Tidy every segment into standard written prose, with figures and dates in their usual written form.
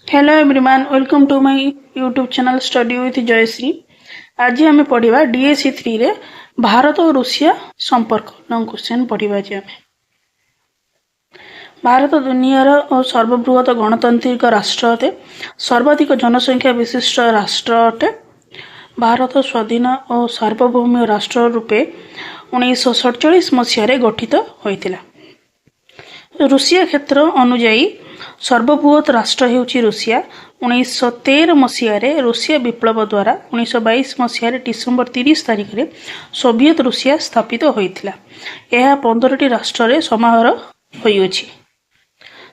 Hello everyone, welcome to my YouTube channel study with Jayashree. आज आम पढ़ा डीएससी 3 रे भारत और रूसिया संपर्क लॉन्ग क्वेश्चन पढ़ा। आज आम भारत दुनियार सर्वबृहत गणतांत्रिक राष्ट्र अटे, सर्वाधिक जनसंख्या विशिष्ट राष्ट्र अटे। भारत स्वाधीन और सार्वभौम राष्ट्र रूपे 1947 मसीह गठित होता। रूसिया क्षेत्र अनुजाई सर्वबृहत राष्ट्र हेउची रूसिया। 1913 मसीह रूसिया विप्लव द्वारा 1922 मसीह डिसेम्बर 30 तारिख में सोवियत रूसिया स्थापित होता। यह 15टी राष्ट्र समाहार होइछि।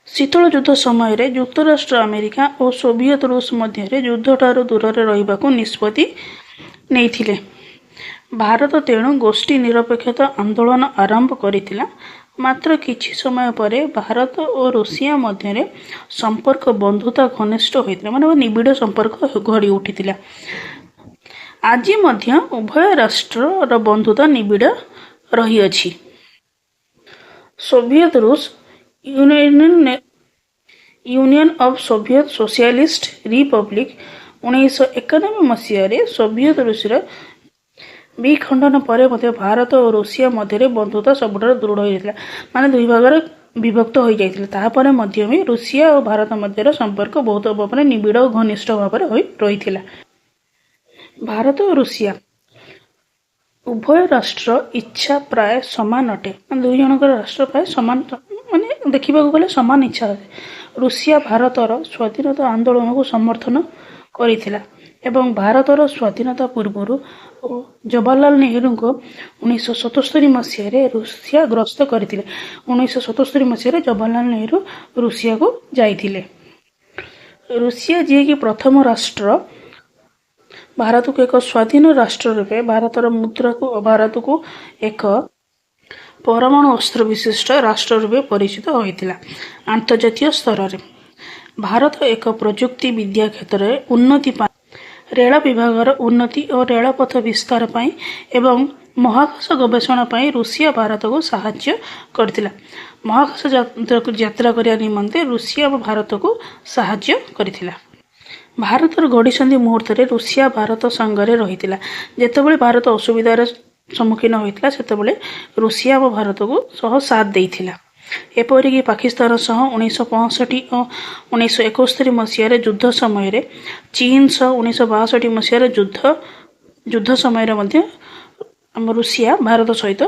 शीतल युद्ध समय युक्तराष्ट्र अमेरिका और सोवियत रूस मध्य युद्ध ठारू दूर रहिबाकु निष्पत्ति नेइथिले। भारत तेणु गोष्ठी निरपेक्षता आंदोलन आरंभ करिथिला। मात्र किछि समय पर भारत और रूसिया मध्य संपर्क बंधुता घनिष्ठ होता, माने निबिड़ संपर्क गढ़ी उठिथिला। आज मध्य उभय राष्ट्र बंधुता निबिड़ रही अछि। सोवियत रूस union of Soviet socialist republic 1991 मसीह सोवियत रूसर विखंडन पर भारत और रूसिया मध्य बंधुता सबुठ दृढ़ होता, माने दुई भाग विभक्त हो जाता। रूसिया और भारत मध्य संपर्क बहुत भाव में निबिड़ और घनिष्ठ भाव रही। भारत और रूसिया उभय राष्ट्र इच्छा प्राय सामान अटे, दुई जन राष्ट्र प्राय सामान, माने देखा गले सामान इच्छा अटे। रूसिया भारतर स्वाधीनता आंदोलन को समर्थन करिथिला एवं भारतर स्वाधीनता पूर्व जवाहरलाल नेहरू को 1977 मसीह रूसिया ग्रस्त करथिले। 1977 मसीह जवाहरलाल नेहरू रूसिया को जाइथिले। रूसिया जी की प्रथम राष्ट्र भारत को एक स्वाधीन राष्ट्र रूपे भारतर मुद्रा को भारत को एक परमाणु अस्त्र विशिष्ट राष्ट्र रूपे परिचित होइथिला। अंतर्जातीय स्तर में भारत एक प्रजुक्ति विद्या क्षेत्र में उन्नति रेल विभाग उन्नति और रेलपथ विस्तार पाई एवं महाकाश गवेषणा पाई रूसिया भारत को सहायता करथिला। महाकाश यात्रा करने निमंते रूसिया भारत को सहायता करथिला। भारतर गढ़ीसंधि मुहूर्त रूसिया भारत संगे रही। जेतेबेले भारत असुविधार सम्मुखीन होता सेतेबेले रूसिया भारत को सह साथ देइथिला। एपरिक पाकिस्तान सह 1965 और 1971 मसीह युद्ध समय चीन सह 1962 मसीह युद्ध समय रूसिया भारत सहित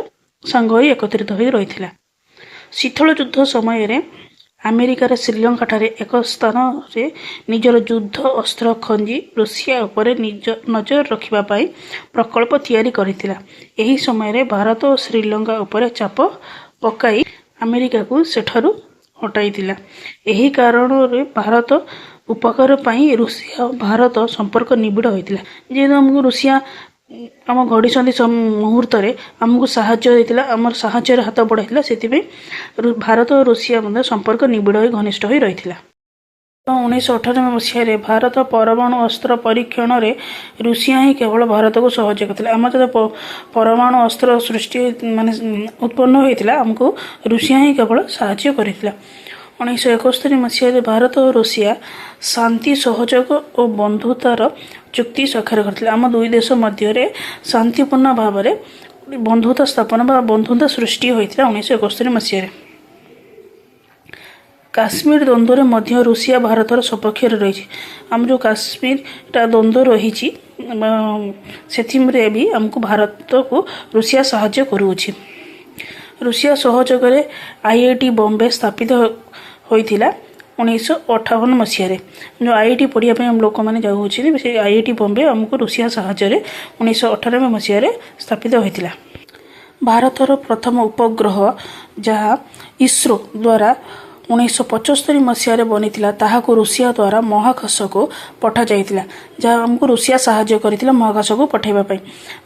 सांग होई एकत्रित हो रही। शीतल युद्ध समय अमेरिकार श्रीलंका ठारे एक स्थान रे निजर युद्ध अस्त्र खंजी रूसिया उपर नजर रखिबा पाई प्रकल्प तैयारी करथिला। एही समय भारत और श्रीलंका उपर चाप पकाई अमेरिका को सेठारु हटाइथिला। एही कारण रे भारत उपकार पाई रूसिया भारत संपर्क निबिड़ होइथिला। जे हमको रूसिया आम घड़ीसंधि मुहूर्त आमको साहाय्य देथिला, आमर साहाय्य हाथ बढ़ाइथिला, सेति भारत और रूसिया मध्य संपर्क निबिड़ हो घनिष्ठ हो रही। 1998 मसीह भारत परमाणु अस्त्र परीक्षण में रूसिया ही केवल भारत को सहयोग करथिला। आम जो परमाणु अस्त्र सृष्टि माने उत्पन्न होता आमको रूसिया ही केवल साहाय्य करथिला। 1971 मसीह भारत और रूसिया शांति सहयोग और बंधुतार चुक्ति स्वाक्षर करथिला। आम दुई देश मध्य शांतिपूर्ण भाव में बंधुता स्थापन बा बंधुता सृष्टि होता 1971 मसीह। काश्मीर द्वंद्व मध्य रूसिया भारतर सपक्ष रही। आम जो काश्मीर द्वंद्व रही से भी आमको भारत को रूसिया साहाय्य करुछि। रूसिया सहयोग आईआईटी बॉम्बे स्थापित होइथिला 1958 मसीह। जो आईआईटी पढ़ाई लोक मैंने जाऊँ से आईआईटी बॉम्बे आमको रूसिया साहाय्य 1998 मसीह स्थापित होइथिला। भारतर प्रथम उपग्रह जहाँ इसरो द्वारा 1975 मसीह बनी ताहाको रूसिया द्वारा महाकाश को पठा जाइतिला, जहाँ हमको रूसिया साहाय्य करथिला महाकाश को पठाइबा पई।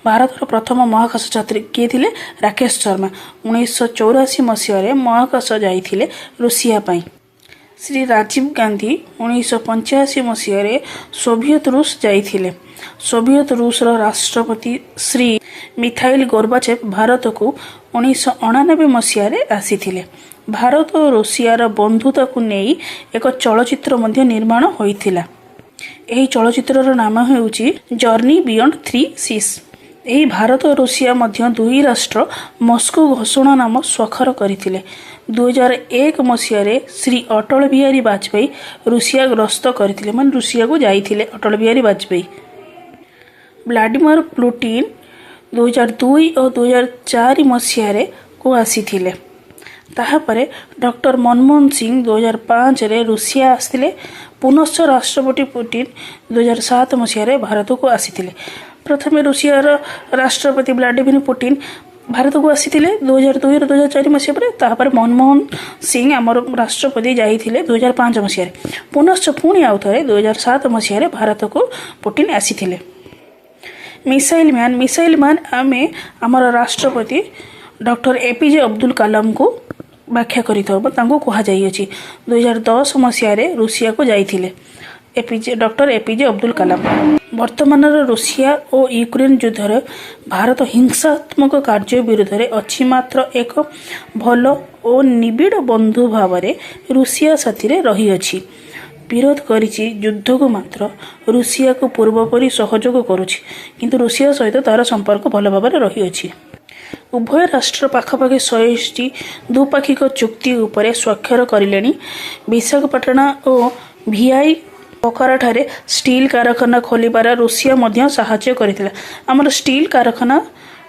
भारतर प्रथम महाकाश यात्री किए थिले राकेश शर्मा 1984 मसीह महाकाश जाइथिले रूसिया पई। श्री राजीव गांधी 1985 मसीह सोवियत रूस जाइथिले। सोवियत रूस राष्ट्रपति श्री मिखाइल गोर्बाचेव भारत को 1999 मसीह आसीथिले। ଭାରତ ଓ ରୁଷିଆର ବନ୍ଧୁତାକୁ ନେଇ ଏକ ଚଳଚ୍ଚିତ୍ର ମଧ୍ୟ ନିର୍ମାଣ ହୋଇଥିଲା। ଏହି ଚଳଚ୍ଚିତ୍ରର ନାମ ହେଉଛି ଜର୍ନି ବିୟଣ୍ଡ ଥ୍ରୀ ସିସ୍। ଏହି ଭାରତ ଓ ରୁଷିଆ ମଧ୍ୟ ଦୁଇ ରାଷ୍ଟ୍ର ମସ୍କୋ ଘୋଷଣାନାମ ସ୍ୱାକ୍ଷର କରିଥିଲେ। 2001 ମସିହାରେ ଶ୍ରୀ ଅଟଳ ବିହାରୀ ବାଜପେୟୀ ରୁଷିଆ ଗସ୍ତ କରିଥିଲେ, ମାନେ ରୁଷିଆକୁ ଯାଇଥିଲେ ଅଟଳ ବିହାରୀ ବାଜପେୟୀ। ଭ୍ଲାଡିମିର ପୁଟିନ 2002 ଓ 2004 ମସିହାରେ କୁ ଆସିଥିଲେ। ତାହାପରେ ଡକ୍ଟର ମନମୋହନ ସିଂ 2005ରେ ରୁଷିଆ ଆସିଥିଲେ। ପୁନଶ୍ଚ ରାଷ୍ଟ୍ରପତି ପୁଟିନ 2007 ମସିହାରେ ଭାରତକୁ ଆସିଥିଲେ। ପ୍ରଥମେ ରୁଷିଆର ରାଷ୍ଟ୍ରପତି ଭ୍ଲାଡିମିର ପୁଟିନ ଭାରତକୁ ଆସିଥିଲେ 2002ରୁ 2004 ମସିହା ପରେ। ତାପରେ ମନମୋହନ ସିଂ ଆମର ରାଷ୍ଟ୍ରପତି ଯାଇଥିଲେ 2005 ମସିହାରେ। ପୁନଶ୍ଚ ପୁଣି ଆଉ ଥରେ 2007 ମସିହାରେ ଭାରତକୁ ପୁଟିନ ଆସିଥିଲେ। ମିସାଇଲ ମ୍ୟାନ ଆମେ ଆମର ରାଷ୍ଟ୍ରପତି ଡକ୍ଟର ଏପିଜେ ଅବଦୁଲ କାଲାମଙ୍କୁ ବ୍ୟାଖ୍ୟା କରିଥାଉ ବା ତାଙ୍କୁ କୁହାଯାଇଅଛି। 2010 ମସିହାରେ ରୁଷିଆକୁ ଯାଇଥିଲେ ଡକ୍ଟର ଏପିଜେ ଅବଦୁଲ କାଲାମ। ବର୍ତ୍ତମାନର ରୁଷିଆ ଓ ୟୁକ୍ରେନ ଯୁଦ୍ଧରେ ଭାରତ ହିଂସାତ୍ମକ କାର୍ଯ୍ୟ ବିରୁଦ୍ଧରେ ଅଛି, ମାତ୍ର ଏକ ଭଲ ଓ ନିବିଡ଼ ବନ୍ଧୁ ଭାବରେ ରୁଷିଆ ସାଥିରେ ରହିଅଛି। ବିରୋଧ କରିଛି ଯୁଦ୍ଧକୁ, ମାତ୍ର ରୁଷିଆକୁ ପୂର୍ବପରି ସହଯୋଗ କରୁଛି, କିନ୍ତୁ ରୁଷିଆ ସହିତ ତାହାର ସମ୍ପର୍କ ଭଲ ଭାବରେ ରହିଅଛି। ଉଭୟ ରାଷ୍ଟ୍ର ପାଖାପାଖି 100ଟି ଦ୍ୱିପାକ୍ଷିକ ଚୁକ୍ତି ଉପରେ ସ୍ୱାକ୍ଷର କରିଲେଣି। ବିଶାଖାପାଟଣା ଓ ଭିଆଇ ପୋଖରାଠାରେ ଷ୍ଟିଲ୍ କାରଖାନା ଖୋଲିବାରେ ରୁଷିଆ ମଧ୍ୟ ସାହାଯ୍ୟ କରିଥିଲା। ଆମର ଷ୍ଟିଲ୍ କାରଖାନା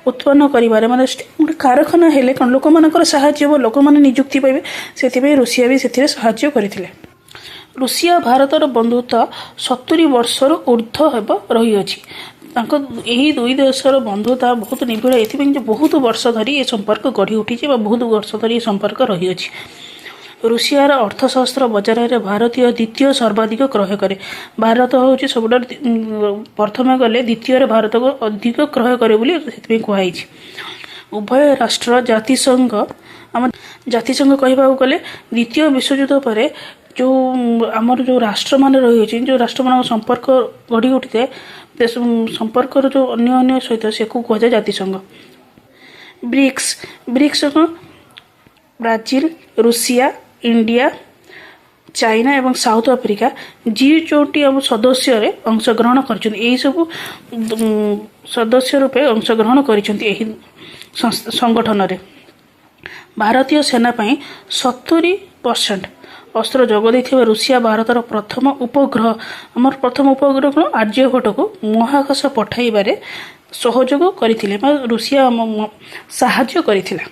ଉତ୍ପନ୍ନ କରିବାରେ, ମାନେ ଗୋଟେ କାରଖାନା ହେଲେ କ'ଣ ଲୋକମାନଙ୍କର ସାହାଯ୍ୟ ହେବ, ଲୋକମାନେ ନିଯୁକ୍ତି ପାଇବେ, ସେଥିପାଇଁ ରୁଷିଆ ବି ସେଥିରେ ସାହାଯ୍ୟ କରିଥିଲେ। ରୁଷିଆ ଭାରତର ବନ୍ଧୁତା 70 ବର୍ଷରୁ ଉର୍ଦ୍ଧ୍ୱ ହେବ ରହିଅଛି। ଏହି ଦୁଇ ଦେଶର ବନ୍ଧୁତା ବହୁତ ନିବିଡ଼, ଏଥିପାଇଁ ଯେ ବହୁତ ବର୍ଷ ଧରି ଏ ସମ୍ପର୍କ ଗଢ଼ି ଉଠିଛି ବା ବହୁତ ବର୍ଷ ଧରି ଏ ସମ୍ପର୍କ ରହିଅଛି। ରୁଷିଆର ଅର୍ଥଶାସ୍ତ୍ର ବଜାରରେ ଭାରତୀୟ ଦ୍ୱିତୀୟ ସର୍ବାଧିକ କ୍ରୟ କରେ। ଭାରତ ହେଉଛି ସବୁଠାରୁ ପ୍ରଥମେ ଗଲେ ଦ୍ୱିତୀୟରେ ଭାରତକୁ ଅଧିକ କ୍ରୟ କରେ ବୋଲି ସେଥିପାଇଁ କୁହାଯାଇଛି। ଉଭୟ ରାଷ୍ଟ୍ର ଜାତିସଂଘ କହିବାକୁ ଗଲେ ଦ୍ୱିତୀୟ ବିଶ୍ୱଯୁଦ୍ଧ ପରେ ଆମର ଯେଉଁ ରାଷ୍ଟ୍ରମାନେ ରହିଅଛି, ଯେଉଁ ରାଷ୍ଟ୍ରମାନଙ୍କ ସମ୍ପର୍କ ଗଢ଼ି ଉଠିଥାଏ, ସମ୍ପର୍କର ଯେଉଁ ଅନ୍ୟ ସହିତ ସେକୁ କୁହାଯାଏ ଜାତିସଂଘ। ବ୍ରିକ୍ସ କ'ଣ? ବ୍ରାଜିଲ, ରୁଷିଆ, ଇଣ୍ଡିଆ, ଚାଇନା ଏବଂ ସାଉଥ ଆଫ୍ରିକା G20 ସଦସ୍ୟରେ ଅଂଶଗ୍ରହଣ କରିଛନ୍ତି। ଏହିସବୁ ସଦସ୍ୟ ରୂପେ ଅଂଶଗ୍ରହଣ କରିଛନ୍ତି ଏହି ସଂଗଠନରେ। ଭାରତୀୟ ସେନା ପାଇଁ 70% ଅସ୍ତ୍ର ଯୋଗ ଦେଇଥିବା ରୁଷିଆ ଭାରତର ପ୍ରଥମ ଉପଗ୍ରହ କ'ଣ ଆର୍ଯ୍ୟଭଟ୍ଟକୁ ମହାକାଶ ପଠାଇବାରେ ସହଯୋଗ କରିଥିଲେ ବା ରୁଷିଆ ସାହାଯ୍ୟ କରିଥିଲା।